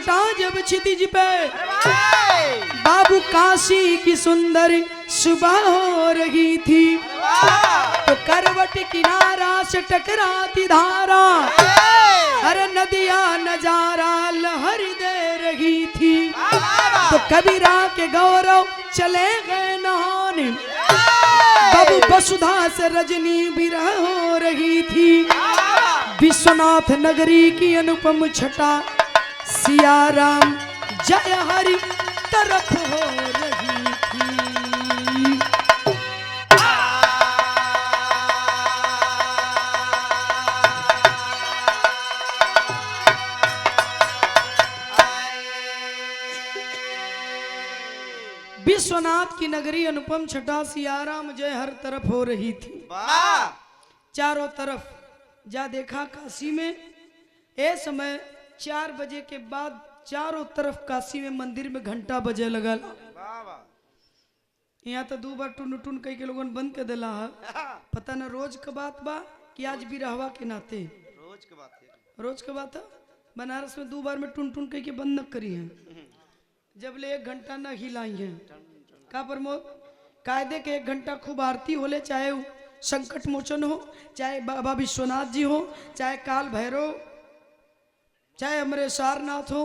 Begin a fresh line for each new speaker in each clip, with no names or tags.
छटा जब क्षितिज पे बाबू काशी की सुंदर सुबह हो रही थी, तो करवट किनारा से टकराती धारा, अरे नदिया नजारा लहर दे रही थी। तो कबीरा के गौरव चले गए नहाने, बाबू वसुधा से रजनी विरह हो रही थी। विश्वनाथ नगरी की अनुपम छटा सिया राम जय हरि तरफ हो रही थी। विश्वनाथ की नगरी अनुपम छटा सिया राम जय हर तरफ हो रही थी। चारों तरफ जा देखा काशी में ए समय 4 बजे के बाद चारों तरफ काशी में मंदिर में घंटा बजे लगा। यहाँ तो 2 बार टुन टुन कई के लोगन बंद कर दिला है, पता न रोज का बात बा कि आज भी रहवा के नाते रोज का बात है। बनारस में 2 बार में टुन टुन कई के बंद न करी है, जब ले 1 घंटा न हिलाई है। का प्रमोद कायदे के 1 घंटा खूब आरती होले, चाहे संकट मोचन हो, चाहे बाबा विश्वनाथ जी हो, चाहे काल भैरव, चाहे हमारे सारनाथ हो,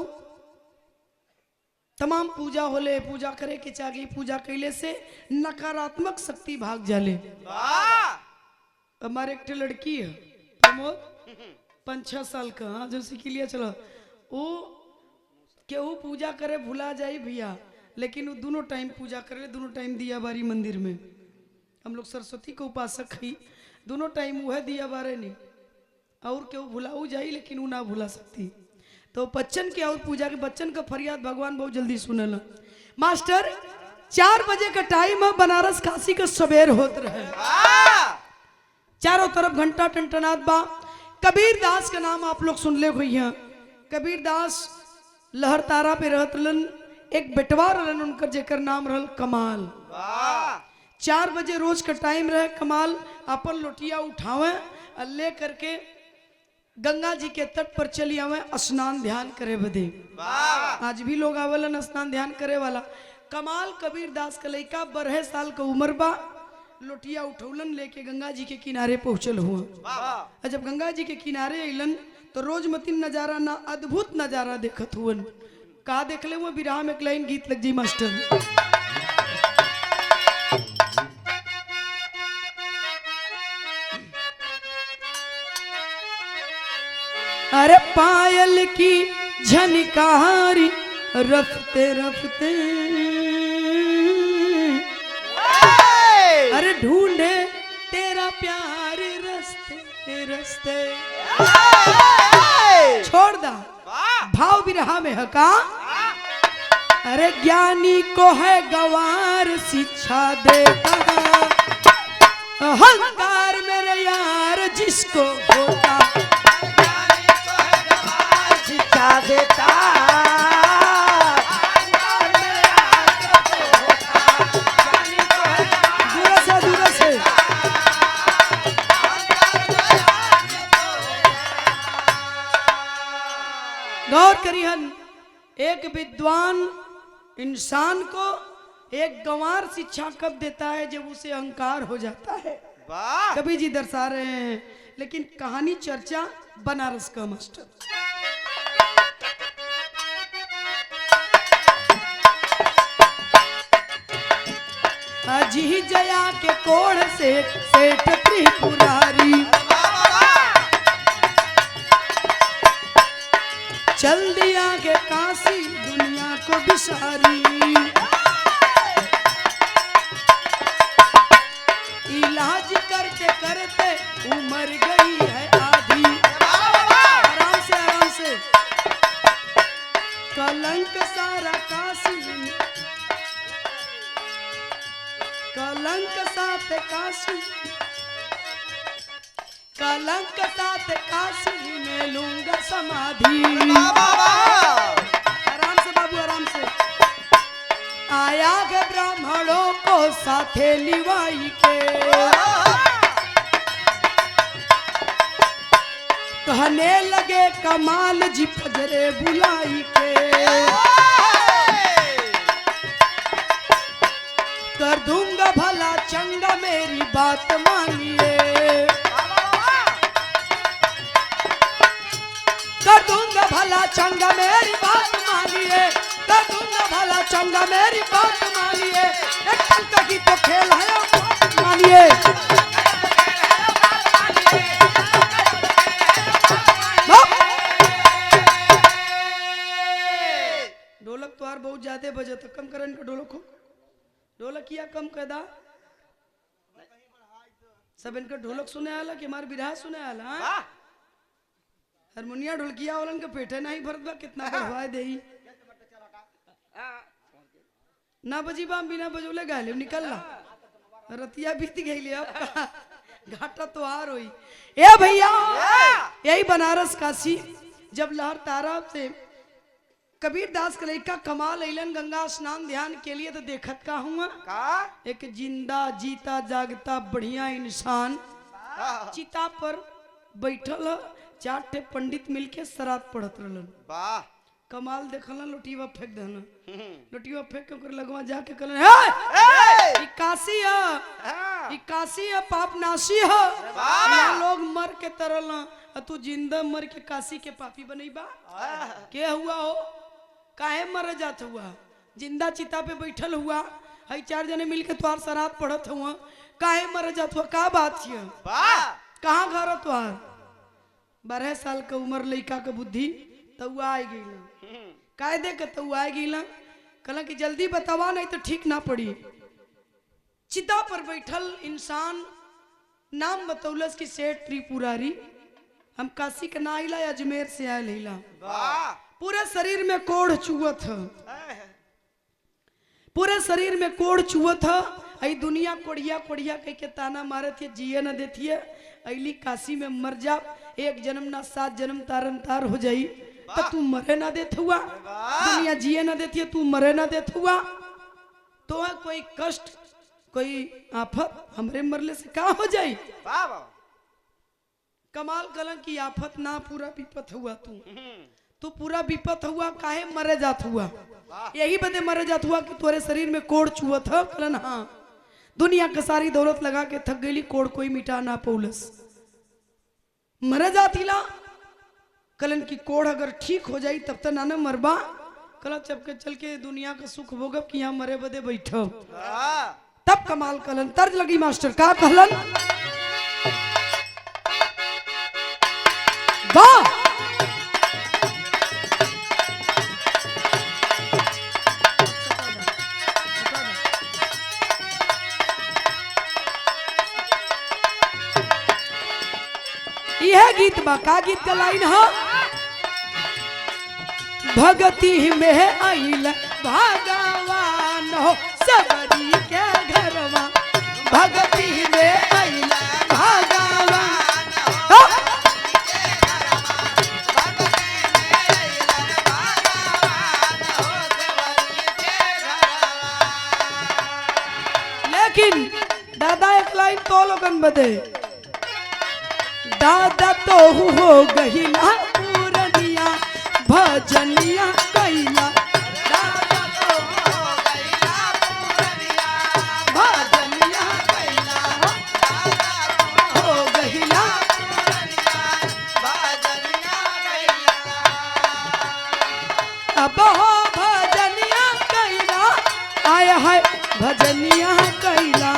तमाम पूजा होले। पूजा करे के चाही, पूजा कैले से नकारात्मक शक्ति भाग जाले। हमारे एक लड़की है प्रमोद 5-6 साल का, हाँ जैसे के लिए चलो वो केहू पूजा करे भुला जाई भैया, लेकिन वो दोनों टाइम पूजा करे, दोनों टाइम दिया बारी मंदिर में। हम लोग सरस्वती को उपासक ही, दोनों टाइम वह दिया बारे नहीं, और केहू भुलाऊ जाई लेकिन वो ना भुला सकती। तो बच्चन के और पूजा के बच्चन का फरियाद भगवान बहुत जल्दी सुनेला। मास्टर 4 बजे का टाइम है, बनारस काशी का सवेर होत रहे, चारों तरफ घंटा टनटनात बा। कबीर दास का नाम आप लोग सुन ले हुई हैं। कबीर दास लहर तारा पे रहतलन, एक बेटवा रहन उनकर जेकर नाम रहल कमाल। 4 बजे रोज का टाइम रहे, कमाल अपन लोटिया उठावे और ले करके गंगा जी के तट पर चली आवे स्नान ध्यान करे बदे। आज भी लोग आवेलन स्नान ध्यान करे वाला। कमाल कबीर दास का लड़का 12 साल का उम्र बा, लोटिया उठौलन लेके गंगा जी के किनारे पहुंचल हुआ। जब गंगा जी के किनारे अलन तो रोजमती नजारा ना अद्भुत नजारा देखत हुवन। का देखले हुआ विराह में एक लाइन गीत लग जी मास्टर। अरे पायल की झनकारी रफ्ते रफ्ते, अरे ढूंढे तेरा प्यार रस्ते रस्ते। छोड़ दा भाव विरहा में है का। अरे ज्ञानी को है गवार शिक्षा देता, अहंकार मेरे यार जिसको होता, शिक्षा देता। दूर से गौर करिहन, एक विद्वान इंसान को एक गंवार शिक्षा कब देता है, जब उसे अहंकार हो जाता है। कबीर जी दर्शा रहे हैं, लेकिन कहानी चर्चा बनारस का मास्टर। अजी जया के कोढ़ से सेठ त्रिपुरारी, चल दिया के काशी दुनिया को बिसारी। इलाज करते करते उमर गई है आधी। आराम से कलंक सारा काशी में, कलंक साथ काशी, कलंक साथ काशी में लूंगा समाधि। आराम से बाबू आराम से। आया के ब्राह्मणों को साथे लिवाई के, कहने लगे कमाल जी फजरे बुलाई के। मेरी बात मानिए, तो दूंगा भला चंगा मेरी बात मानिए, एक टंका की तो खेल है बात मानिए। ढोलक तो यार बहुत ज्यादा बजे तो कम करन का ढोलक हो, ढोलक किया कम कदा सब इनका ढोलक सुने आला कि हमार बिरहा सुने आला हारमोनिया ढोलकिया वालन के पेटे नहीं भरत बा कितना बढ़वाए देई ना बजी बा बिना बजोले गाले निकल ला रतिया बीत गई अब घाटा तो हार होई। ए भैया यही बनारस काशी जब लहर तारा से कबीर दास का लड़का कमाल अलन गंगा स्नान ध्यान के लिए तो देखत का हुआ एक जिंदा जीता जागता बढ़िया इंसान चिता पर बैठल चार ठे पंडित मिलके शराब पढ़त रहलन। कमाल देखल लोटिया फेंक देना लोटिया फेंक के ओकर लगवा जाके कहलन हे ई काशी है पाप नाशी है लोग मर के तरल तू जिंदा मर के काशी के पापी बनईबा के हुआ हो काहे मर जात हुआ जिंदा चिता पे बैठल हुआ हई चार जने मिलके तुहार शराब पढ़त हुआ काहे मर जात हुआ का बात है कहाँ घर तुहार 12 साल का उम्र लड़का का बुद्धि तउआ आ गई कायदे के तउआ आ गई कहला कि जल्दी बतावा नहीं तो ठीक ना पड़ी। चिता पर बैठल इंसान नाम बतौलस की सेठ त्रिपुरारी हम काशी का ना आइला अजमेर से आयल हिला पूरे शरीर में कोढ़ चुअत है पूरे शरीर में कोढ़ चुअत है आई दुनिया कोड़िया कोड़िया कह के ताना मारे थे जिए न देती है अली काशी में मर जा एक जन्म ना 7 जन्म तारन तार हो जाई तो तू मरे ना देत हुआ दुनिया जिए ना देती है तू मरे ना देत हुआ तो है कोई कष्ट कोई आफत हमरे मरले से क्या हो जाई कमाल कलन की आफत ना पूरा विपत हुआ तू पूरा विपत हुआ काहे मरे जात हुआ यही बदे मरे जात हुआ कि तुम्हारे शरीर में कोड़ चुआ था कलन हाँ दुनिया का सारी दौलत लगा के थक गई कोड़ कोई मिटा ना पौलस मरे जाती ला कलन की कोड़ अगर ठीक हो जाई तब तक ना मरबा कल चपके चल के दुनिया का सुख भोगब कि यहाँ मरे बदे बैठो तब कमाल कलन तर्ज लगी मास्टर का कहलन वाह यह गीत बा का गीत का लाइन है भगती में आइल भगवान हो सबरी के घरवा भगती में आइल भगवान हो लेकिन दादा एक लाइन तो लोगन बदे दादा तो हो गई ना पूरनिया भजनिया कैला दादा तो हो गई ना पूरनिया भजनिया कैला दादा तो हो गई ना पूरनिया भजनिया कैला अब हो भजनिया कैला आया है भजनिया कैला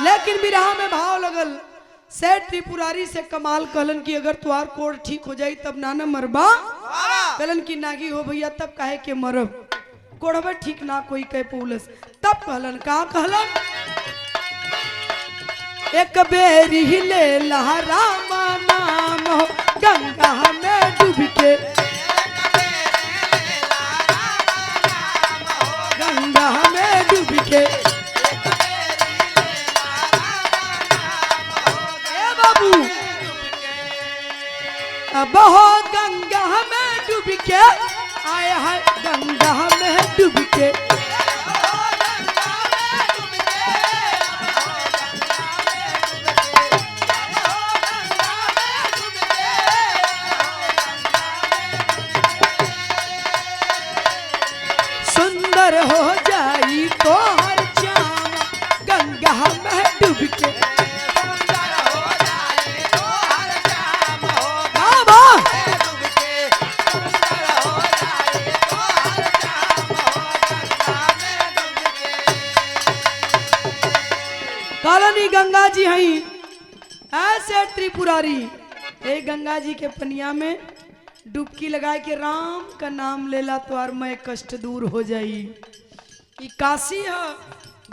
लेकिन बिरहा में भाव लगल सेठ त्रिपुरारी से कमाल कहलन की अगर तुहार कोड़ ठीक हो जाई तब नाना मरबा कहलन की नागी हो भैया तब काहे के मरब कोड़बे ठीक ना कोई कह पुलस तब कहलन का कहलन एक बेरी ले लहरामा नाम हो गंगा में डूब के गंगा में डूब के अब हो गंगा में डूब के आया है गंगा में डूब के सुंदर हो जाई तो हर जाम गंगा में डूब के कालनी गंगा जी हई ऐसे त्रिपुरारी ए गंगा जी के पनिया में डुबकी लगाए के राम का नाम लेला तो और मैं कष्ट दूर हो जाई। ई काशी है,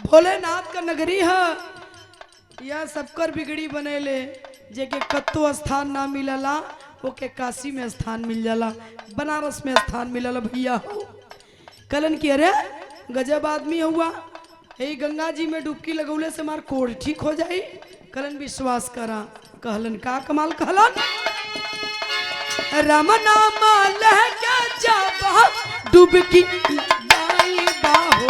भोलेनाथ का नगरी है। यह सबकर बिगड़ी बनेले जेके कत्तो स्थान ना मिलला ओके काशी में स्थान मिल जाला, बनारस में स्थान मिलला भैया। कलन की अरे गजब आदमी हुआ, यही गंगा जी में डुबकी लगौले से मार कोढ़ ठीक हो जाई। कलन विश्वास करा, कहलन का कमाल कहलन, राम नाम लहके जाबा डुबकी लगाई बाहो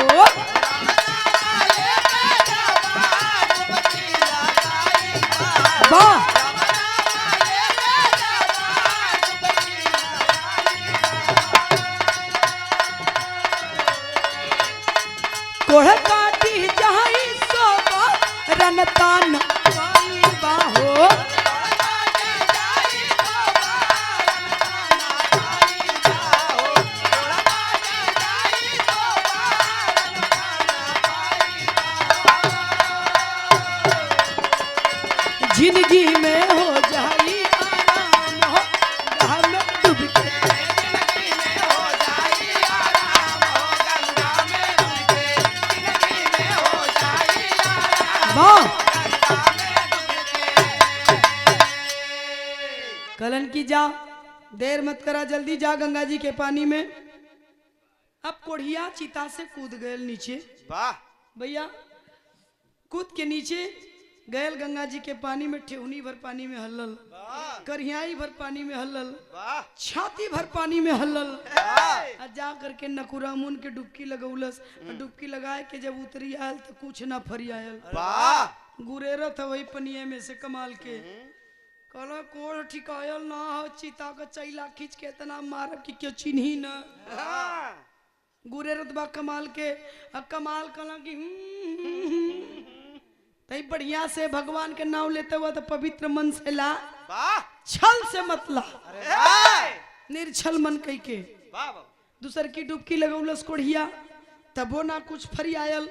वाह कोढ़ काटी जहाई सोबा रनतान वाली बाहो जिंदगी में हो जाई आराम हो गंगा में डूब के जिंदगी में हो जाई आराम हो गंगा में डूब के जिंदगी में हो जाई आराम वाह कलन की जा देर मत करा, जल्दी जा गंगा जी के पानी में। अब कोढ़िया चिता से कूद गए नीचे, वाह भैया कूद के नीचे गैल गंगा जी के पानी में, ठेहुनी भर पानी में हल्लल, करियाई भर पानी में हल्लल, छाती भर पानी में हल्लल, जा करके नकुरा मुन के डुबकी लगौलस। डुबकी लगाए के जब उतरी आयल तो कुछ ना फरी आयल, गुरेरा था वही पनिये में से कमाल के। कहला कोड़ ठिकायल ना हो, चिता का चैला खींच के इतना मारब कि क्यों चिन्ही न गुरेरत बा कमाल के। अब कमाल कला की तई बढ़िया से भगवान के नाम लेते हुआ तो पवित्र मन से ला, छल से मत ला, निर्छल मन कह के। दूसर की डुबकी लगौलस कोढ़िया तबो ना कुछ फरी आयल।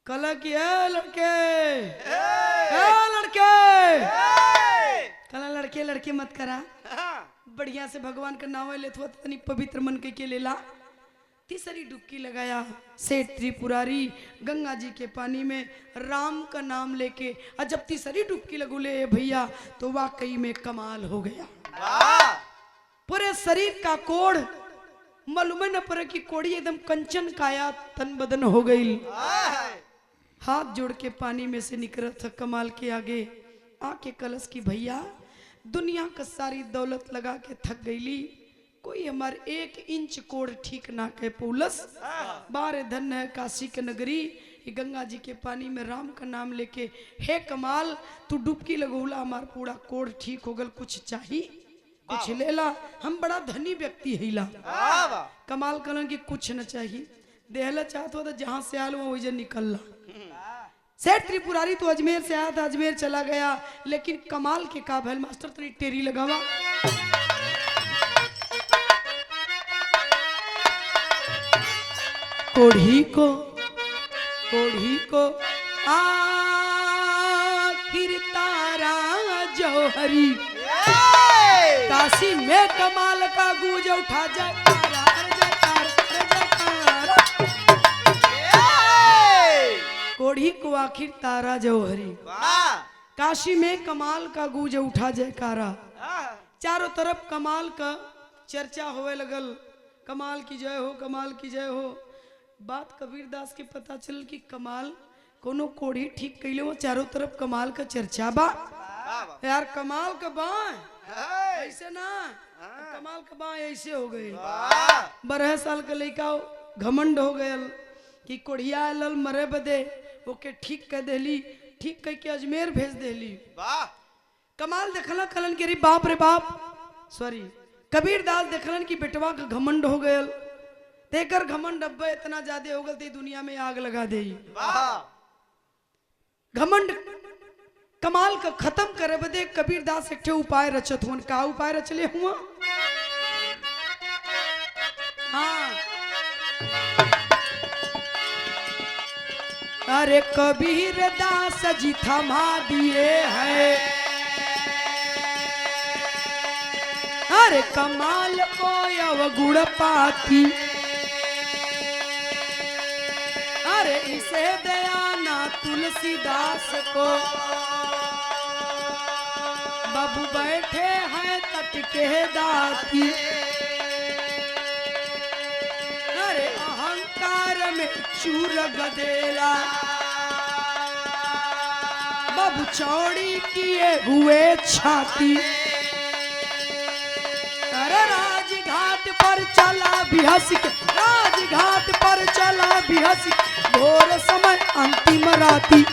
कला की लड़के लड़के कला लड़के लड़के मत करा, बढ़िया से भगवान का नाम लेते हुआ तनी पवित्र मन कह के लेला। तीसरी डुबकी लगाया सेठ त्रिपुरारी गंगा जी के पानी में राम का नाम लेके। और जब तीसरी डुबकी लगुले भैया तो वाकई में कमाल हो गया, पूरे शरीर का कोढ़ मालूम न पड़े कि कोड़ी एकदम कंचन काया तन बदन हो गई। हाथ जोड़ के पानी में से निकल था कमाल के आगे आके कलश की भैया दुनिया का सारी दौलत लगा के थक गईली, कोई हमारे 1 इंच कोड़ ठीक ना कह पौलस। बारे धन है काशी के नगरी, गंगा जी के पानी में राम का नाम लेके हे कमाल तू डुबकी लगौला हमार पूरा कोड़ ठीक हो गल, कुछ चाहिए कुछ लेला, हम बड़ा धनी व्यक्ति हिला। कमाल कलन की कुछ न चाहिए, देहला चाहत हो तो जहां से आल वही निकलला। सेठ त्रिपुरारी तो अजमेर से आया था, अजमेर चला गया, लेकिन कमाल के का भैल मास्टर तरी टेरी लगावा। कोढ़ी को आखिर तारा जौहरी काशी में कमाल का गूंज उठा जाए कोढ़ी को आखिर तारा जौहरी काशी में कमाल का गूंज उठा जयकारा। चारों तरफ कमाल का चर्चा होवे लगल, कमाल की जय हो कमाल की जय हो। बात कबीर दास के पता चल कि कमाल कोनो कोढ़ी ठीक कैले वो चारों तरफ कमाल का चर्चा बा यार, कमाल का बा ऐसे ना कमाल का बाँ ऐसे हो गए 12 साल का लड़का घमंड हो गया कि कोढ़िया लल मरे बदे ओके ठीक कर देली ठीक कह के अजमेर भेज देली कमाल देखला कलन के रे बाप सॉरी कबीर दास देखलन की बेटवा का घमंड हो गयल तेकर घमंड अब्बा इतना ज्यादा हो गल ते दुनिया में आग लगा दे घमंड कमाल का खत्म करे बदे कबीर दास एक उपाय रचत हुन का उपाय रचले हुआ हाँ अरे कबीर दास जी थमा दिए हैं अरे कमाल को अवगुण पाती अरे इसे दयाना तुलसीदास को बाबू बैठे हैं तट के दाती अरे अहंकार में चूर गदेला बाबू चौड़ी किए हुए छाती अरे राजघाट पर चला बिहस राजघाट पर चला बिहस भोर समय अंतिम राती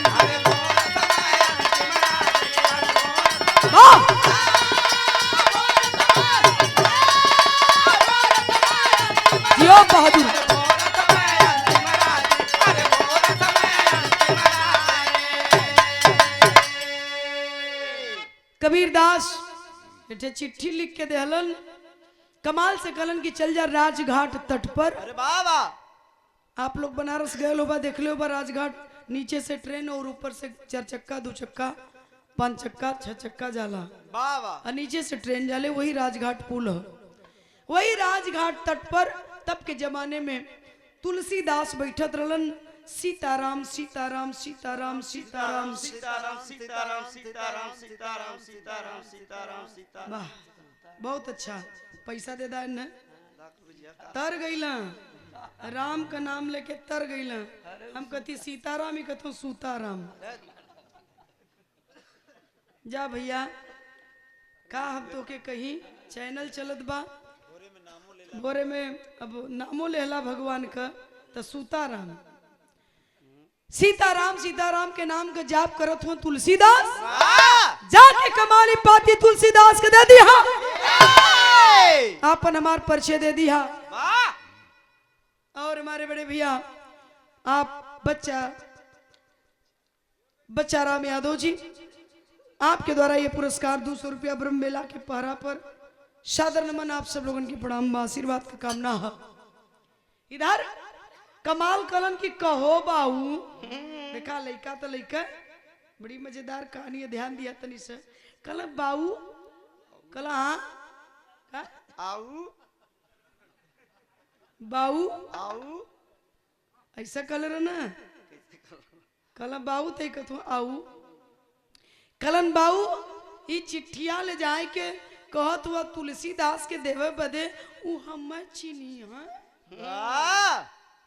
जियो बहादुर कबीर दास चिट्ठी लिख के देहलन कमाल से कलन की चल जा राजघाट तट पर
अरे बाबा
आप लोग बनारस गए होगा देख लो राजघाट नीचे से ट्रेन और ऊपर से 4 चक्का 2 चक्का 5 चक्का 6 चक्का जाला
बाबा
और नीचे से ट्रेन जाले वही राजघाट पुल है वही राजघाट तट पर तब के जमाने में तुलसीदास बैठत रहलन सीताराम सीताराम सीताराम सीताराम
सीताराम सीताराम सीताराम सीताराम सीताराम सीताराम सीताराम
वाह बहुत अच्छा पैसा दे दा न तर गईला राम का नाम लेके तर गईला हम कहती सीताराम ही कहते सूताराम जा भैया का हम तो के कहीं चैनल चलत बा बोरे में अब नामो लेला भगवान का तो सूताराम सीताराम सीताराम के नाम का जाप करत हो तुलसीदास जाके कमाली पाती तुलसीदास के दे दिया आपन हमार परिचय दे दिया और हमारे बड़े भैया आप बच्चा राम यादव जी आपके द्वारा ये पुरस्कार 200 रुपया ब्रह्म मेला के पहरा पर सादर नमन आप सब लोगों की प्रणाम आशीर्वाद का कामना है इधर कमाल कलन की कहो बाऊ देखा लइका तो लइका बड़ी मजेदार कहानी है ध्यान दिया तनी से कल बाऊ कल हाँ
आऊ
बाऊ
आऊ
ऐसा कलर है ना कल बाऊ ते कथो आऊ कलन बाऊ ये चिट्ठिया ले जाए के कहत हुआ तुलसीदास के देवे बदे उ हम चीनी है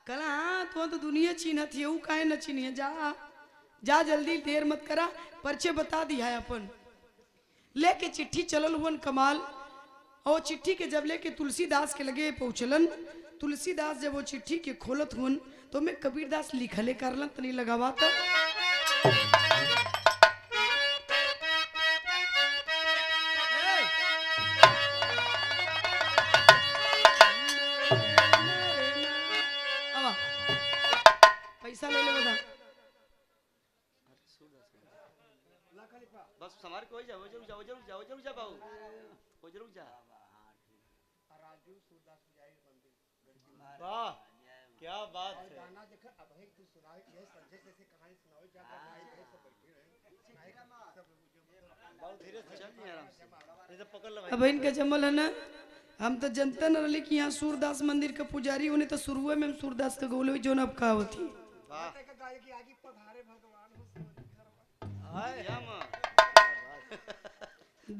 कला हाँ तो दुनिया चिन्हत है काहे न चिन्ह जा जा जल्दी देर मत करा परिचय बता दिया है अपन लेके चिट्ठी चलल हुन कमाल और चिट्ठी के जब लेके तुलसीदास के लगे पहुंचलन तुलसीदास जब वो चिट्ठी के खोलत हुन तो मैं कबीरदास लिखले करलन तनी लगावा था पैसा ले ले बता
बस हमारे कोई जा जरूर जा बाबू वो जरूर जा वाह क्या बात है गाना देखा अब है तू सुनाओ ये संजय जैसे कहानी सुनाओ जा भाई सब बैठे हैं बहुत धीरे से चल नहीं आराम से इसे पकड़ ले
अब इनका जमल है ना हम तो जनता न रही कि यहाँ सूरदास मंदिर का पुजारी होने तो शुरुए में सूरदास का गोले जो अब का होती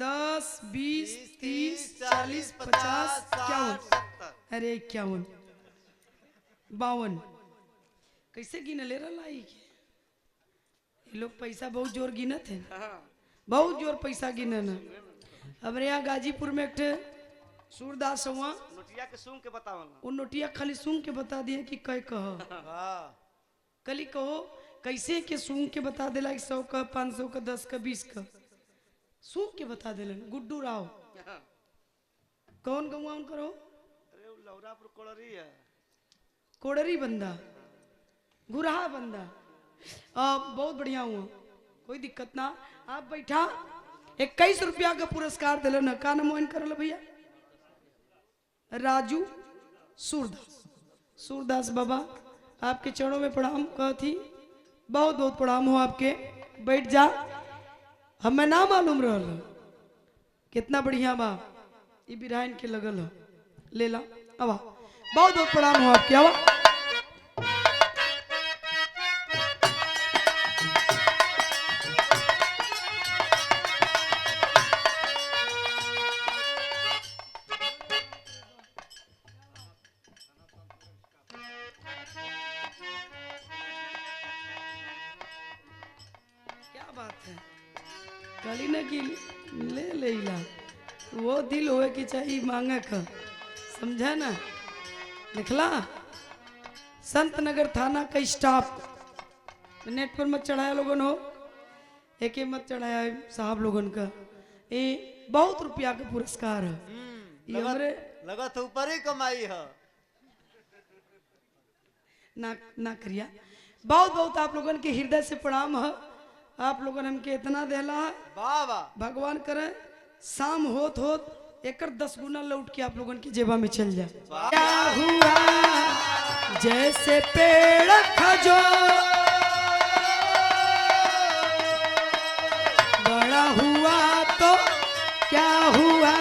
10 20 30 40 50 51 अरे 51 52 कैसे गिन ले रहा ये लोग पैसा बहुत जोर गिनत है बहुत जोर पैसा गिनन हमारे यहाँ गाजीपुर में एक ठे सूरदास हुआ,
नोटिया के सूंघ के बताओ ना।
वो नोटिया खाली सूंघ के बता दिए कि कै कह
वाह
कली कहो कैसे के सूंघ के बता दिला 100 का 500 का 10 का 20 का सूंघ के बता दिलन। गुड्डू राव कौन गौवा उनकर हो?
अरे वो लौरापुर कोड़री है।
कोडरी बंदा गुरहा बंदा। बहुत बढ़िया हुआ, कोई दिक्कत ना। आप बैठा 21 रुपया का पुरस्कार दिलन। का नाम मोहन करल भैया? राजू सूरदास। सूरदास बाबा आपके चरणों में प्रणाम कहती, बहुत बहुत प्रणाम हो आपके। बैठ जा, हमें ना मालूम रहल कितना बढ़िया बा ये बिराइन के लगल हो। ले ला आवा, बहुत बहुत प्रणाम हो आपके। आवा बात है कली न कि ले लेला वो दिल होए कि चाहिए मांगे का, समझा ना? लिखला संत नगर थाना का स्टाफ नेट पर मत चढ़ाया लोगन हो, एक मत चढ़ाया साहब लोगन का। ये बहुत रुपया का पुरस्कार है। ये हमरे
लगा तो ऊपर ही कमाई है
ना करिया। बहुत बहुत आप लोगन के हृदय से प्रणाम है। आप लोगन हमके इतना देला है,
वाह वाह।
भगवान करे शाम होत होत एक 10 गुना लौट के आप लोगन की जेबा में चल जाए। क्या हुआ जैसे पेड़ खजो बड़ा हुआ तो क्या हुआ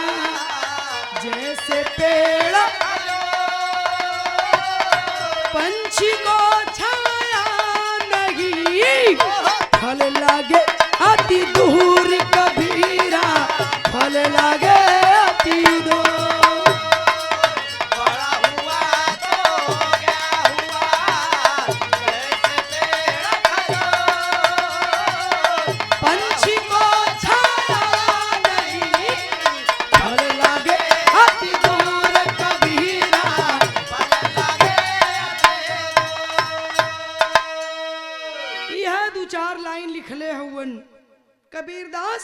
जैसे पेड़ पंछी को छाया नहीं, फल लागे अति दूर कबीरा, फल लागे अति दूर।
बड़ा हुआ तो क्या हुआ जैसे पेड़ खजो,
पंछी को छाया नहीं, फल लागे अति दूर कबीरा,
फल लागे
यह 2-4 लाइन लिखले हुवन कबीरदास।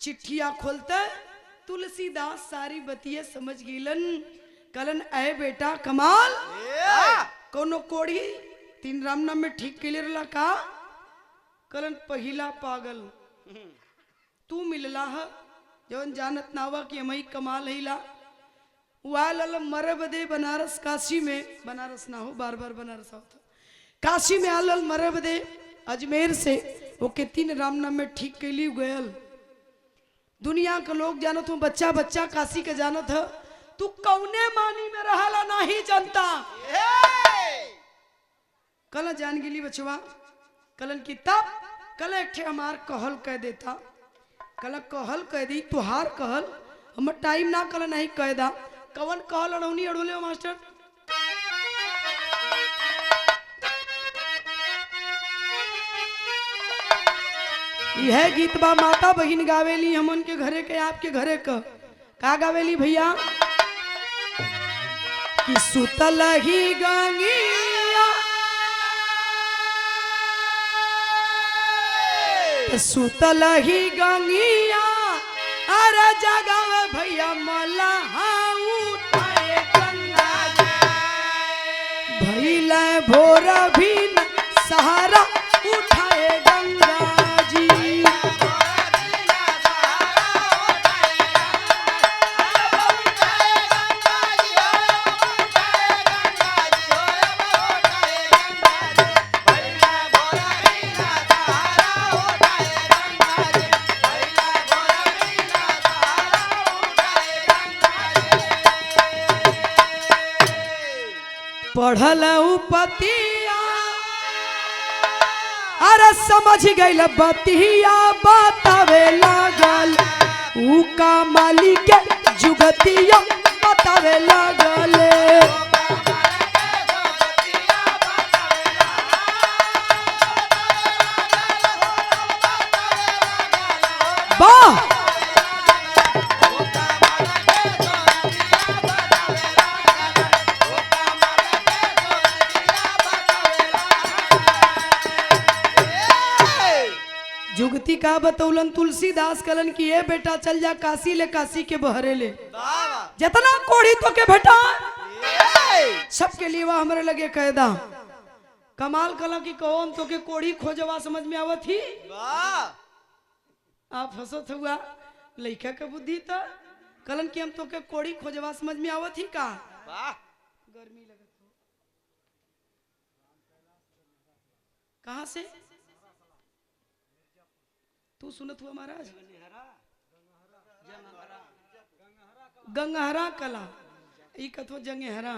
चिट्ठिया खोलते तुलसीदास सारी बतिये समझ गिलन। कलन ऐ बेटा कमाल कोनो कोड़ी 3 राम नाम में ठीक के लिए का। कलन पहिला पागल तू मिलला है जवन जानत नावा कि हमारी कमाल हिला। वाल मरे बदे बनारस काशी में, बनारस ना हो बार बार बनारस होता, काशी में आलल मरे बदे अजमेर से ओके 3 राम नाम में ठीक के लिए गयल। दुनिया के लोग जानत हूँ, बच्चा बच्चा काशी के जानत है। तू कौने मानी में रहला नहीं जनता। कल जान गिली बचवा कलन की तब कल एक ठे हमार कहल कह देता। कल कहल कह दी तुहार कहल हम टाइम ना कल नहीं कह दा। कवन कहल अड़ौनी अड़ोले मास्टर? यह गीत बा माता बहिन गावेली हमन के घरे के आपके घरे का गावेली भैया कि सुतल ही गंगिया सुतल ही गंगिया अरे जगावे भैया मलहा उठाए गंगा भैला भोर भी सहारा उठाए गंगा जी। पढ़ल उपतिया अरे समझ गईल बतिया बतावे लागल ऊ का मालिक के जुगतिया बतावे लागल। वाह का बतौलन तुलसीदास कलन की ये बेटा चल जा काशी ले, काशी के बहरे ले, जितना कोढ़ी तो के बेटा सबके लिए वह हमारे लगे कैदा। कमाल कला की कहो हम तो के कोढ़ी खोजवा समझ में आवत ही। आप हंसत हुआ लइका के बुद्धि था कलन की हम तो के कोढ़ी खोजवा समझ में आवत ही का। गर्मी लगत हो कहां से तू सुनत हुआ महाराज? गंगहरा कला ई कथो जंगहरा।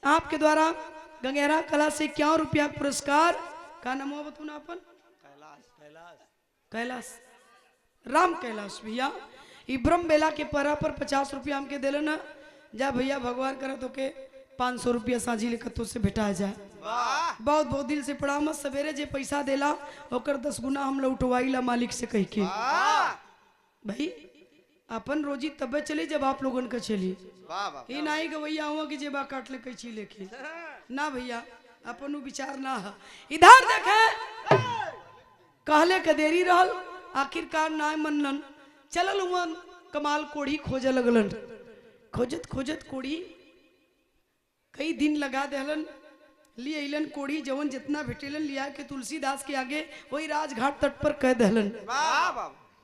आपके द्वारा गंगहरा कला से 51 रुपया पुरस्कार का नाम हुआ बतू ना अपन? कैलाश राम कैलाश भैया ई ब्रह्म बेला के परा पर 50 रुपया हमके दिले ना। जा भैया भगवान करे तो के 500 रुपया साझी लेकर तो से भेटा जाए। बहुत बहुत दिल से पड़ा मत सवेरे जे पैसा देला ओकर 10 गुना हम लौटवाईला मालिक से कह के। भाई अपन रोजी तबे चली जब आप लोगन का चली। ये नहीं कि भैया हुआ कि जेबा काट ले कैची लेके ना भैया अपन विचार ना है। इधर देखे कहले के देरी रहल आखिरकार ना मनलन चलल हुआ कमाल कोढ़ी खोजे लगलन। खोजत खोजत कोढ़ी कई दिन लगा देहलन लिए अलन कोढ़ी जवन जितना भेटेलन लिया के तुलसीदास के आगे वही राजघाट तट पर कह दहलन।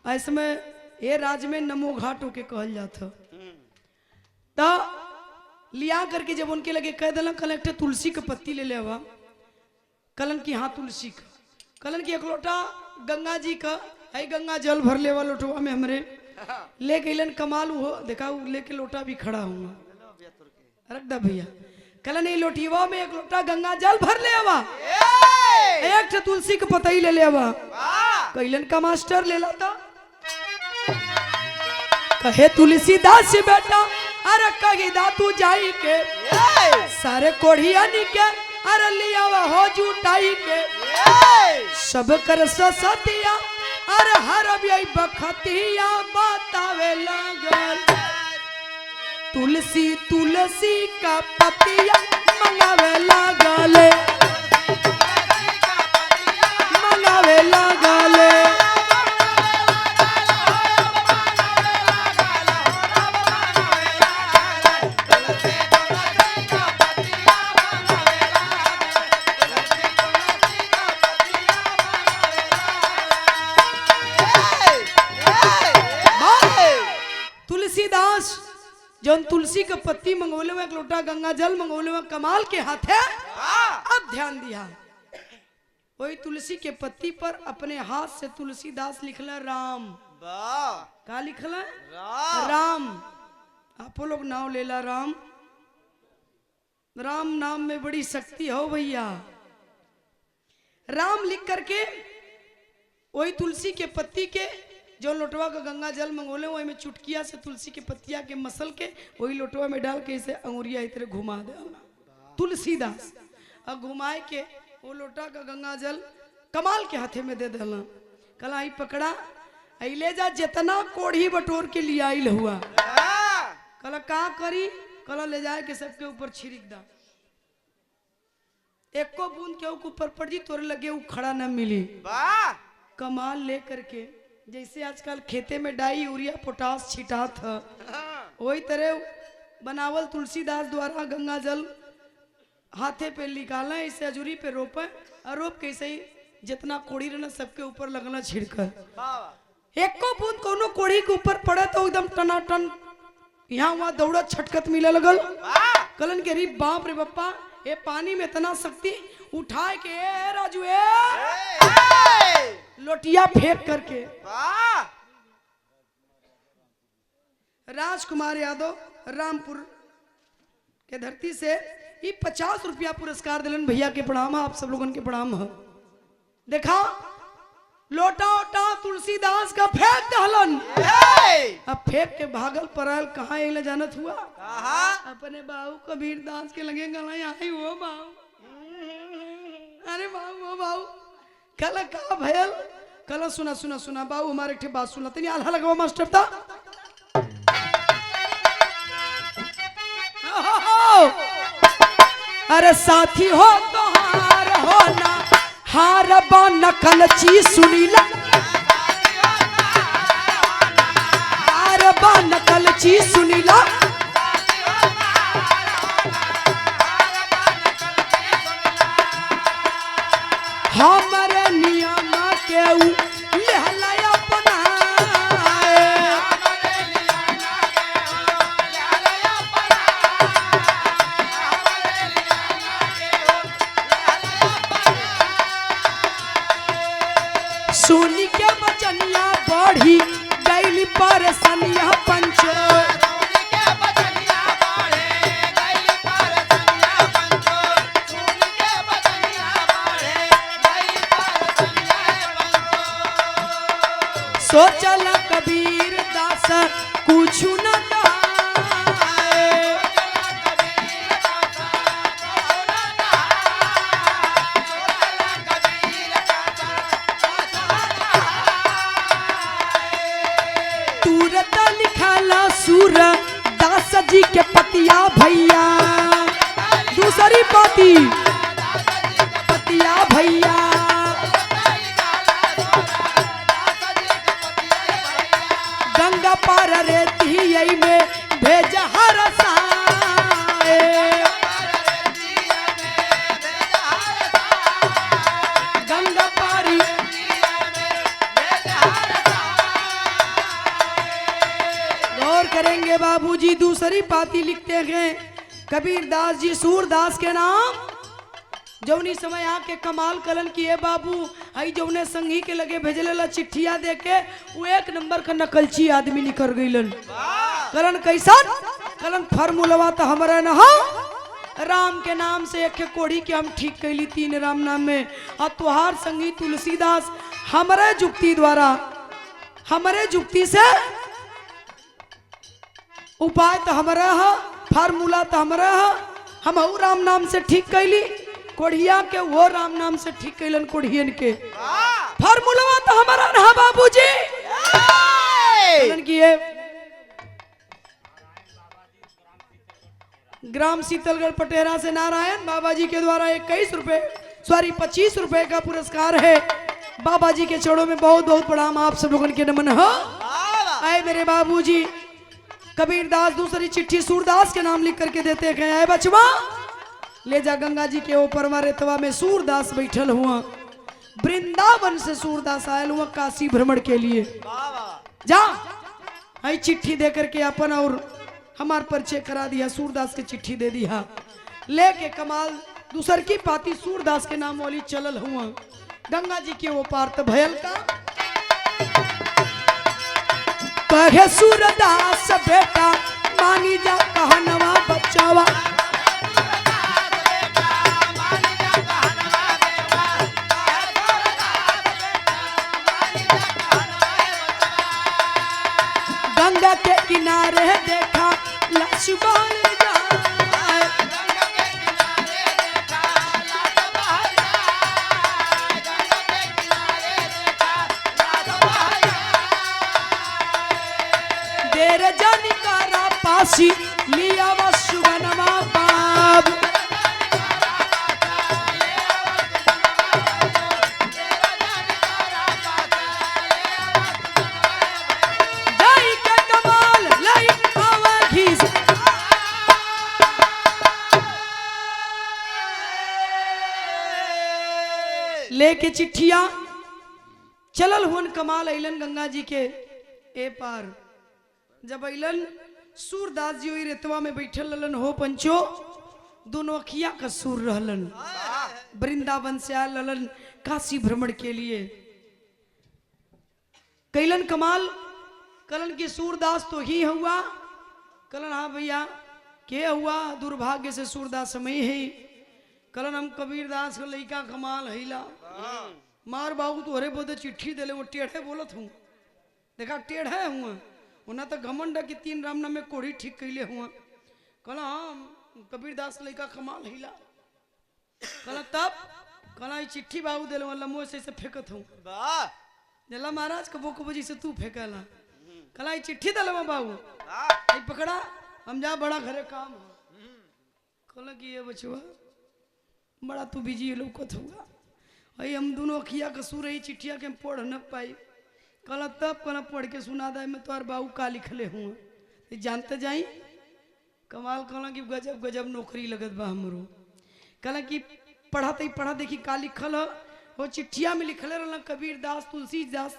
ऐसे में ये राज में नमो घाट होके कहल जाता। तो लिया करके जब उनके लगे कह दलन कलेक्टर तुलसी के पत्ती ले लेवा कलन की हाँ तुलसी का कलन की एक लोटा गंगा जी का है गंगा जल भर लेवा लोटवा में हमरे ले गईलन। कमाल हो देखा लेके लोटा भी खड़ा हूँ रख दा भैया कलन ये लोटिवा में एक लोटा गंगा जल भर ले आवा एक तुलसी के पतई ले ले आवा। कैलन का मास्टर ले लाता कहे तुलसीदास बेटा अरे कही दा तू जाई के सारे कोढ़िया के अरे लिया हो जुटाई के सब कर सतिया अरे हर बखतिया बतावे लगल। तुलसी तुलसी का पतिया मंगावे लगले मंगावे लगले। तुलसीदास जौन तुलसी के पत्ती मंगोले में एक लोटा गंगा जल मंगोले में कमाल के हाथ है। अब ध्यान दिया वही तुलसी के पत्ती पर अपने हाथ से तुलसीदास लिखला राम। का लिखला? राम। आप लोग नाम लेला राम। राम नाम में बड़ी शक्ति हो भैया। राम लिख करके वही तुलसी के पत्ती के जो लोटवा का गंगा जल मंगोले वही में चुटकिया से तुलसी के पत्तिया के मसल के वही लोटवा में डाल के इसे अंगुरिया इतरे घुमा दे तुलसीदास और घुमाए के वो लोटा का गंगा जल कमाल के हाथे में दे देला। कला ही पकड़ा ले जा जितना कोढ़ी बटोर के लिए आइल हुआ कला का करी कला ले जाए के सबके ऊपर छिड़क दा एको बूंद के ऊपर पड़ जी तोरे लगे वो खड़ा न मिली। कमाल ले करके जैसे आजकल खेते में डाई यूरिया पोटास छिटा था वही तरह बनावल तुलसीदास द्वारा गंगा जल हाथे पे निकाला इसे अजूरी पे रोपे और रोप के ऐसे ही जितना कोढ़ी रहना सबके ऊपर लगना छिड़कर एको बूंद कोनो कोढ़ी के ऊपर पड़े तो एकदम टनाटन यहाँ वहां दौड़त छटकत मिले लगल। कलन के री बाप रे बप्पा ये पानी में इतना शक्ति उठाए के राजू लोटिया फेंक करके राजकुमार यादव रामपुर के धरती से ये 50 रुपया पुरस्कार दिलन। भैया के प्रणाम आप सब लोगों के प्रणाम है। देखा लोटा ओटा तुलसीदास का फेंक दहलन अब फेंक के भागल परल कहाँ ले जानत हुआ अपने बाबू कबीर दास के लगे गला आई वो बाबू अरे बाबू वो बाबू कल का भयल कल सुना सुना सुना बाबू हमारे एक बात सुना तनी आल्हा लगवा मास्टर था अरे साथी हो तो हार होना हार बान कलची सुनीला हार बान कलची सुनीला हमारे नियम के लेहला अपनाए सोनी के बचनिया बढ़ी गैली परसनिया पंचो सोचल कबीर दास कुछ न कहाए तुरत लिखला सूर दास जी के पतिया भैया दूसरी पाती पतिया भैया गंगा पार रेती यही में भेज हर साए गंगा पारी गौर करेंगे बाबूजी दूसरी पाती लिखते हैं कबीर दास जी सूरदास के नाम जौनी समय आके कमाल कलन किए बाबू आई जौने संगी के लगे भेजले चिट्ठिया दे के वो एक नंबर का नकलची आदमी निकल गईलन कलन कैसा कलन फार्मूला तो हमारा न हो राम के नाम से एक कोड़ी के हम ठीक कैली 3 राम नाम में और तुहार संगी तुलसीदास हमारे जुक्ति द्वारा हमारे जुक्ति से उपाय तो हमारा है फार्मूला तो हमारा है हम राम नाम से ठीक कैली कोढ़िया के वो राम नाम से ठीक कैलन कोढ़ियन के फार्मूला तो हमारा रहा बाबूजी किए ग्राम शीतलगढ़ पटेरा से नारायण बाबा जी के द्वारा 21 रुपए 25 रुपए का पुरस्कार है बाबा जी के चरणों में बहुत बहुत प्रणाम आप सब लोगों के नमन हो आए मेरे बाबूजी कबीर दास दूसरी चिट्ठी सूरदास के नाम लिख करके देते हैं आए बचवा ले जा गंगा जी के ऊपर रेतवा में सूरदास बैठल हुआ वृंदावन से सूरदास आयल हुआ काशी भ्रमण के लिए जा आई चिट्ठी दे करके अपन और हमार परिचय करा दिया सूरदास की चिट्ठी दे दिया लेके कमाल दूसर की पाती सूरदास के नाम वाली चलल हुआ गंगा जी के वो पार तो भयल का कहे सूरदास बेटा मानी जा कहनवा बचावा गंगा के किनारे देखा लक्ष्मण जाए देर जानी कारा पासी लिया वसुगनमा बाब लेके चिट्ठिया चलल हुन कमाल अलन गंगा जी के ए पार जब अलन सूरदास जी वही रेतवा में बैठल रहलन हो पंचो दोनों अखिया का सूर रहलन वृंदावन से आयल रहलन काशी भ्रमण के लिए कैलन कमाल कलन की सूरदास तो ही हुआ कलन हाँ भैया के हुआ दुर्भाग्य से सूरदास समय है कलन हम कबीरदास का लड़का कमाल हैला मार बाबू तोहरे बोधे चिट्ठी दिले वो टेढ़े बोलत हूँ देखा टेढ़े हुआ उन्हें तो घमंड की 3 राम नाम में कोढ़ी ठीक कैले हुआ कला हाँ कबीरदास लड़का कमाल हैला कला तब कला चिट्ठी बाबू दिले लम्बो से फेंकत हूँ जला महाराज कबो कबो जी से तू फेंकला कला चिट्ठी दिले बाबू पकड़ा हम जा बड़ा घरे काम कला की ये बचुआ बड़ा तू बिजी लौकत हुआ हई हम दोनों अखिया कसूर रही चिट्ठिया के हम पढ़ न पाई। कल तब कल पढ़ के सुना दे मैं तोहर बाबू का लिखले हूँ जानते जाई। कमाल कहला कि गजब गजब नौकरी लगत बा हमरो। कहला कि पढ़ा देखी का लिखल है। वो चिट्ठिया में लिखले रहना कबीर दास तुलसीदास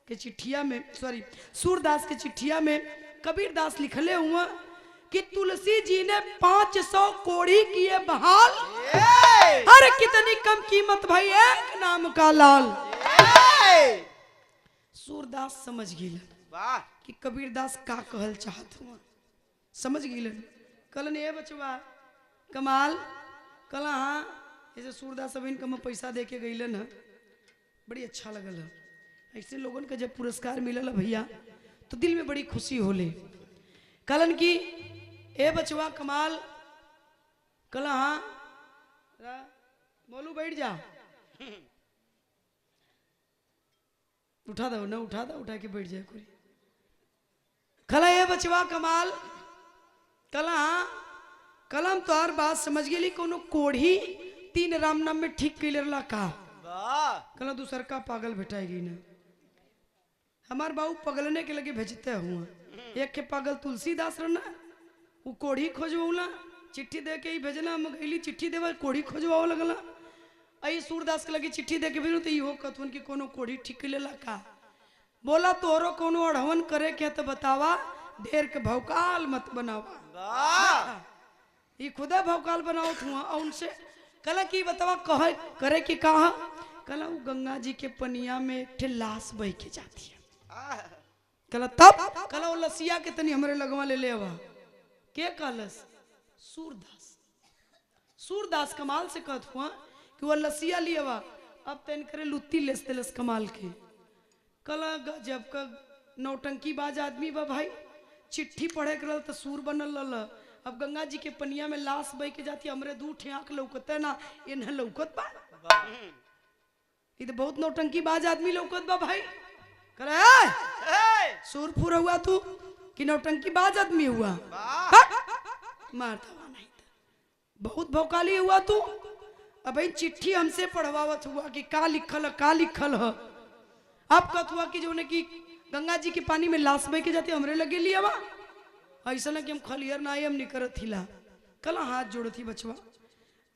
के चिट्ठिया में सॉरी सूरदास के चिट्ठिया में कबीर दास लिखले हुआ कि तुलसी जी ने 500 कोड़ी किए बहाल। अरे कितनी कम कीमत भाई एक नाम का लाल। सूरदास समझ गिलन कि कबीर दास का कहल चाहत हुआ समझ गिलन। कलन ये बचवा कमाल कला हाँ ऐसे सूरदास सब इनका मैं पैसा दे के गईलन है बड़ी अच्छा लगल है। ऐसे लोगन का जब पुरस्कार मिलल भैया तो दिल में बड़ी खुशी होले। कलन की ए बचवा कमाल कला हाँ मोलू बैठ जा उठा दो ना उठा के बैठ जाए कोई। कला ए बचवा कमाल कला हाँ कलम तो हर बात समझ गेली कोनो कोढ़ी 3 राम नाम में ठीक कैले रला का कल दूसर का पागल भेटाएगी ना। हमार बाबू पगलने के लगे भेजते हुआ एक के पागल तुलसीदास रहना वो कोढ़ी खोजवला चिट्ठी दे के ही भेजना हम गईली चिट्ठी देवा कोढ़ी खोजवा लगला। आई सूरदास के लगी चिट्ठी दे के भेजू तो इहो कथुन की कोनो कोढ़ी ठीक कैलेला का। बोला तोरो कोनो अढ़वन करे के तो बतावा ढेर के भौकाल मत बनावा। ये खुदा भौकाल बनाओ हुआ और उनसे कला की बतावा कहे करे कि कहा कला वो गंगा जी के पनिया में एक लाश बह के जाती है। कला तब कला वो लसिया के तनी हमारे लगवा ले ले आवा के कहलस सूरदास कमाल से कहत हुआ कि वो लसिया लियावा अब तन करे लुत्ती लेस तेलस कमाल के। कला जब का नौटंकी बाज आदमी बा भाई चिट्ठी पढ़े कर तो सूर बनल रहा। अब गंगा जी के पनिया में लाश बह के जाती हमरे 2 ठे आंख लौकते ना इन्हें लौकत बा। ये तो बहुत नौटंकी बाज आदमी लौकत बा भाई। करे सूर फूर हुआ तू कि नौटंकी बाज आदमी हुआ मारता नहीं बहुत भौकाली हुआ तू। अब चिट्ठी हमसे पढ़वावत हुआ कि का लिखल है। अब कथ हुआ कि जो ने कि गंगा जी के पानी में लाश बह के जाती हमरे लगे लिया वा ऐसा ना कि हम खलियर ना हम निकरत हिला। कल हाथ जोड़ थी बचवा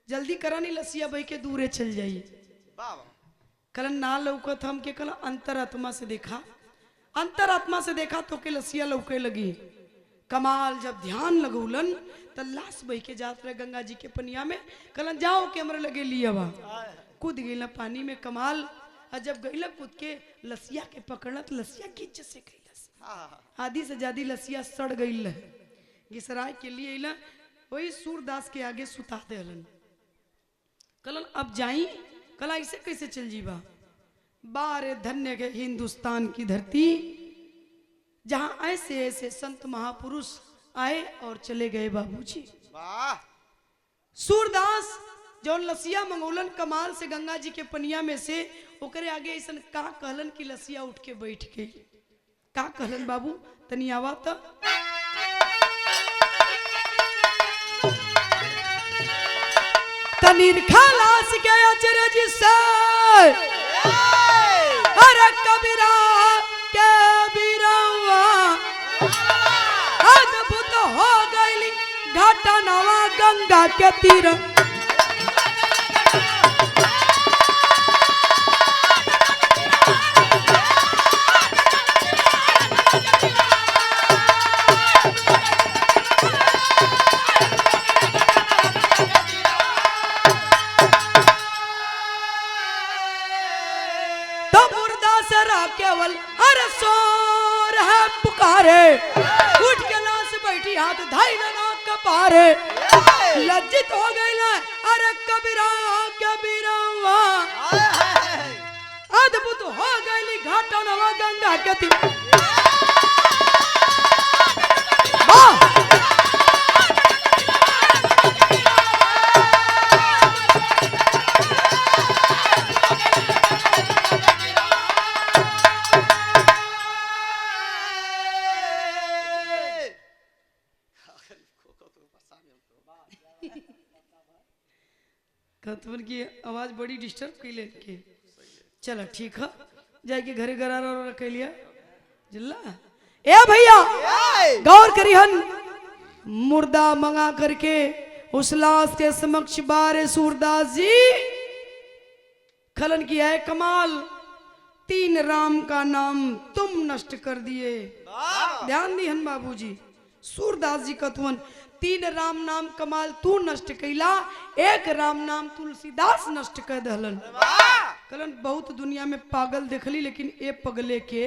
जल्दी करा नहीं लसिया बह के दूरे चल जाइए। कल ना लौकत हम के कल अंतरात्मा से देखा तो के लसिया लौके लगी। कमाल जब ध्यान लगौलन तो लाश बह के जात रहे गंगा जी के पनिया में। कल जाओ के हमरे लगे लिया वा कूद गई पानी में। कमाल जब गईला कूद के लसिया के पकड़ना तो लसिया किच से गई आधी से ज्यादा लसिया सड़ गई घिसराय के लिए इला वही सूरदास के आगे सुता देलन। कलन अब जाई कला ऐसे कैसे चल जीवा बारे धन्य के हिंदुस्तान की धरती जहां ऐसे ऐसे संत महापुरुष आए और चले गए बाबूजी। सूरदास जौन लसिया मंगोलन कमाल से गंगा जी के पनिया में से ओकरे आगे ऐसा का कहलन कि लसिया उठ के बैठ गई। का कहलन बाबू तनी आवा तो तनीर खलास के अचरज से अरे कबीरा के बीरवा अद्भुत हो गई घाटा नवा गंगा के तीर। केवल अरे सोर है पुकारे उठ के लाश बैठी हाथ धाई ना कपारे लज्जित हो गई ना अरे कबीरा कबीरवा अद्भुत हो गई घाटा नवा गंगा के तीर। कतवन की आवाज बड़ी डिस्टर्ब कैले के। चलो ठीक है, जाके घरे गरारा और रख लिया जिल्ला। ए भैया गौर करिहन, मुर्दा मंगा करके उस लाश के समक्ष बारे सूरदास जी खलन किया है कमाल। 3 राम का नाम तुम नष्ट कर दिए। ध्यान दिहन बाबूजी, सूरदास जी कथवन 3 राम नाम कमाल तू नष्ट कैला, 1 राम नाम तुलसीदास नष्ट कर दहलन। कलन बहुत दुनिया में पागल देखली, लेकिन ए पगले के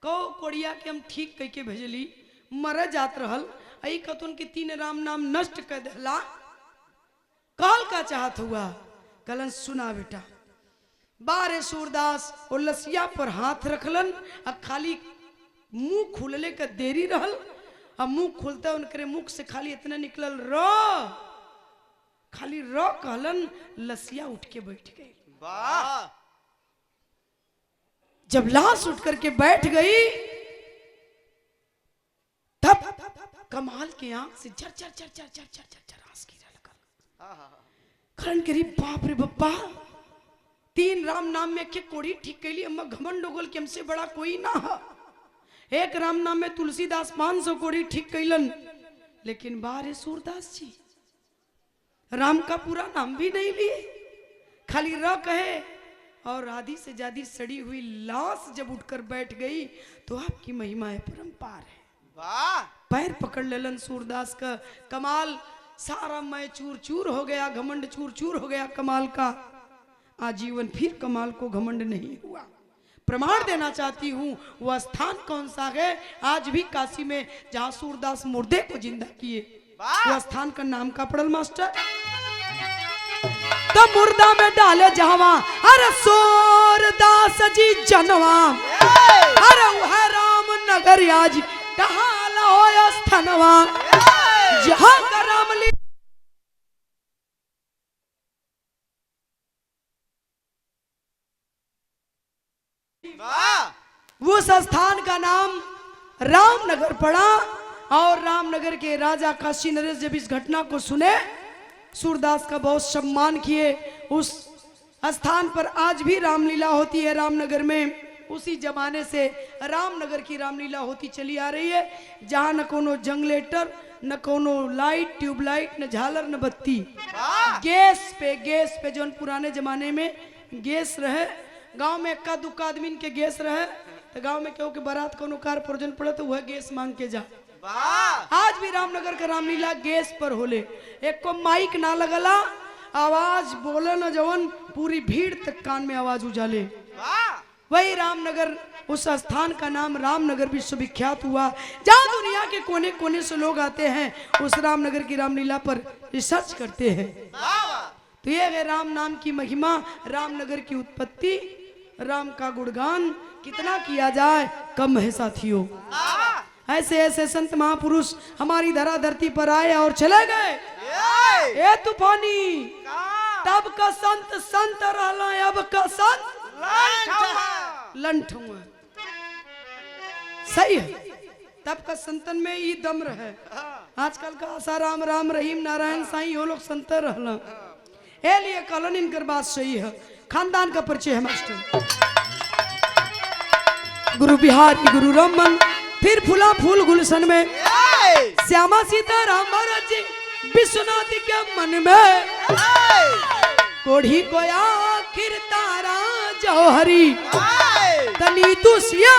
को कोड़िया के हम ठीक कह के भेजली, मर जात रहल। आई कथुन के 3 राम नाम नष्ट कर दहला, काल का चाहत हुआ। कलन सुना बेटा, बारे सूरदास और लसिया पर हाथ रखलन, अब खाली मुंह खुलले का देरी रहल। अब मुंह खुलता उनके मुख से खाली इतना निकलल रो, खाली रो कहलन। लसिया उठ के बैठ गई। जब लाश उठ करके बैठ गई, तब कमाल के आंख से झर झर झर झर झर झर झर झर आंस गिरने लगा। खरन करी बाप रे बप्पा, 3 राम नाम में के कोड़ी ठीक कैली, अम्मा घमंड डोगल के हमसे बड़ा कोई ना है। 1 राम नाम में तुलसीदास 500 कोड़ी ठीक कैलन, लेकिन बारे सूरदास जी राम का पूरा नाम भी नहीं लिए, खाली र कहे। और आधी से ज्यादा सड़ी हुई लाश जब उठकर बैठ गई तो आपकी महिमा है परंपार है। पैर पकड़ लेलन सूरदास का। कमाल सारा मैं चूर चूर हो गया, घमंड चूर चूर हो गया कमाल का। आजीवन फिर कमाल को घमंड नहीं हुआ। प्रमाण देना चाहती हूँ, वह स्थान कौन सा है आज भी काशी में जहाँ सूरदास मुर्दे को जिंदा किए, वह स्थान का नाम का पड़ल मास्टर। तो मुर्दा में डाले जहवा, अरे सूरदास जी जनवा, अरे वह राम नगर आज कहाँ लो स्थानवा, जहाँ का रामली उस स्थान का नाम रामनगर पड़ा। और रामनगर के राजा काशी नरेश जब इस घटना को सुने, सूरदास का बहुत सम्मान किए। उस स्थान पर आज भी रामलीला होती है रामनगर में। उसी जमाने से रामनगर की रामलीला होती चली आ रही है, जहाँ न कोनो जंगलेटर, न कोनो लाइट ट्यूबलाइट, न झालर, न बत्ती, गैस पे जो पुराने जमाने में गैस रहे। गांव में इक्का दुक्का आदमी के गैस रहे, तो गांव में क्यों के बारात कोनो कार प्रयोजन पड़े तो वह गैस मांग के जा। आज भी रामनगर का रामलीला गैस पर होले। एक को माइक ना लगला, आवाज बोले न जवन पूरी भीड़ तक कान में आवाज उजाले। वही रामनगर, उस स्थान का नाम रामनगर विश्वविख्यात हुआ, जहाँ दुनिया के कोने कोने से लोग आते हैं, उस रामनगर की रामलीला पर रिसर्च करते हैं। तो ये है राम नाम की महिमा, रामनगर की उत्पत्ति, राम का गुणगान कितना किया जाए कम है साथियों। ऐसे ऐसे संत महापुरुष हमारी धरा धरती पर आए और चले गए। ए तूफानी, तब का संत संत रहला, अब का संत लंठ हुआ। सही है, तब का संतन में ये दम रहे। आजकल का आसाराम राम रहीम नारायण साईं वो लोग संत रहला, ए लिए कलन इनकर बात सही है। खानदान का परिचय है मास्टर। गुरु बिहारी गुरु रमन, फिर फूला फूल गुलशन में, श्यामा सीता राम महाराज जी विश्वनाथ के मन में, कोढ़ी को आखिर तारा जौहरी, तनी तू सिया